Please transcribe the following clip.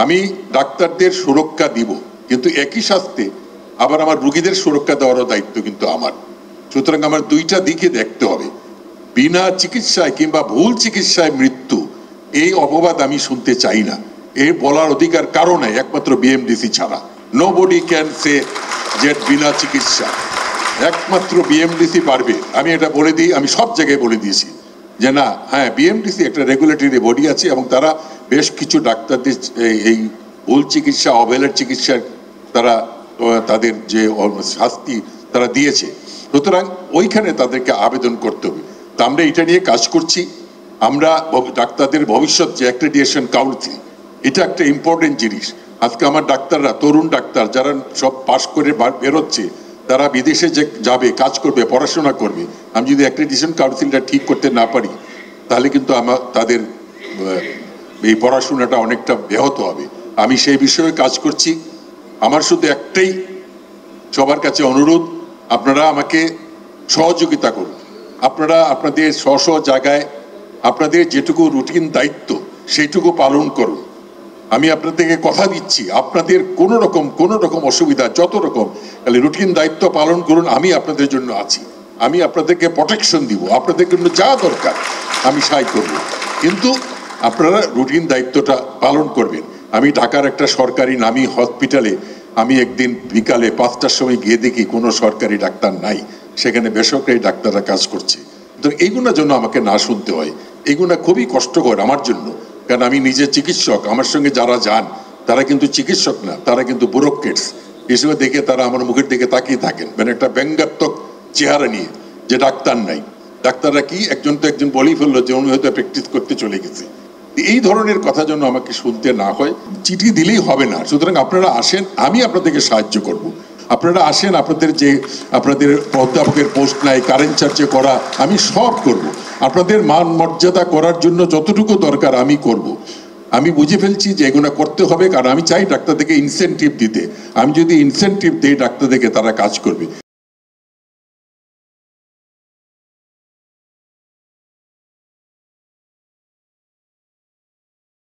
আমি ডাক্তারদের সুরক্ষা দিব, কিন্তু একই সাথে আবার আমার রোগীদের সুরক্ষা দেওয়ারও দায়িত্ব কিন্তু আমার। সুতরাং আমার দুইটা দিকে দেখতে হবে। বিনা চিকিৎসায় কিংবা ভুল চিকিৎসায় মৃত্যু, এই অপবাদ আমি শুনতে চাই না। এই বলার অধিকার কারণে একমাত্র বিএমডিসি ছাড়া নোবডি ক্যান সে যে বিনা চিকিৎসা, একমাত্র বিএমডিসি পারবে। আমি এটা বলে দিই, আমি সব জায়গায় বলে দিয়েছি যে না, হ্যাঁ, বিএমডিসি একটা রেগুলেটরি বডি আছে এবং তারা বেশ কিছু ডাক্তারদের এই ভুল চিকিৎসা, অবহেলার চিকিৎসার তারা তাদের যে শাস্তি তারা দিয়েছে, সুতরাং ওইখানে তাদেরকে আবেদন করতে হবে। তা আমরা এটা নিয়ে কাজ করছি। আমরা ডাক্তারদের ভবিষ্যৎ যে অ্যাক্রেডিটেশন কাউন্সিল, এটা একটা ইম্পর্টেন্ট জিনিস। আজকে আমার ডাক্তাররা, তরুণ ডাক্তার যারা সব পাশ করে বেরোচ্ছে, তারা বিদেশে যে যাবে, কাজ করবে, পড়াশোনা করবে, আমি যদি অ্যাক্রেডিটেশন কাউন্সিলটা ঠিক করতে না পারি, তাহলে কিন্তু তাদের এই পড়াশোনাটা অনেকটা ব্যাহত হবে। আমি সেই বিষয়ে কাজ করছি। আমার শুধু একটাই সবার কাছে অনুরোধ, আপনারা আমাকে সহযোগিতা করুন। আপনারা আপনাদের স্ব জায়গায় আপনাদের যেটুকু রুটিন দায়িত্ব সেইটুকু পালন করুন। আমি আপনাদেরকে কথা দিচ্ছি, আপনাদের কোনো রকম অসুবিধা, যত রকম তাহলে রুটিন দায়িত্ব পালন করুন। আমি আপনাদের জন্য আছি, আমি আপনাদেরকে প্রোটেকশন দিব, আপনাদের জন্য যা দরকার আমি সাহায্য করব, কিন্তু আপনারা রুটিন দায়িত্বটা পালন করবেন। আমি ঢাকার একটা সরকারি নামী হসপিটালে আমি একদিন বিকালে 5টার সময় গিয়ে দেখি কোনো সরকারি ডাক্তার নাই, সেখানে বেসরকারি ডাক্তাররা কাজ করছে। তো এইগুলোর জন্য আমাকে না শুনতে হয়, এগুলো খুবই কষ্টকর আমার জন্য, কারণ আমি নিজে চিকিৎসক। আমার সঙ্গে যারা যান তারা কিন্তু চিকিৎসক না, তারা কিন্তু ব্যুরোক্রেটস। এসব দেখে তারা আমার মুখের দিকে তাকিয়ে থাকেন, মানে একটা ব্যঙ্গাত্মক চেহারা নিয়ে, যে ডাক্তার নাই। ডাক্তাররা কি, একজন তো একজন বলেই ফেললো যে উনি হয়তো প্র্যাকটিস করতে চলে গেছে। এই ধরনের কথা যেন আমাকে শুনতে না হয়। চিঠি দিলেই হবে না। সুতরাং আপনারা আসেন, আমি আপনাদেরকে সাহায্য করব। আপনারা আসেন, আপনাদের অধ্যাপকের পোস্ট নাই, কারেন্ট চার্জে করা, আমি সব করব। আপনাদের মান মর্যাদা করার জন্য যতটুকু দরকার আমি করব। আমি বুঝে ফেলছি যে এগুলো করতে হবে, কারণ আমি চাই ডাক্তারদেরকে ইনসেনটিভ দিতে। আমি যদি ইনসেনটিভ দিই ডাক্তারদেরকে, তারা কাজ করবে।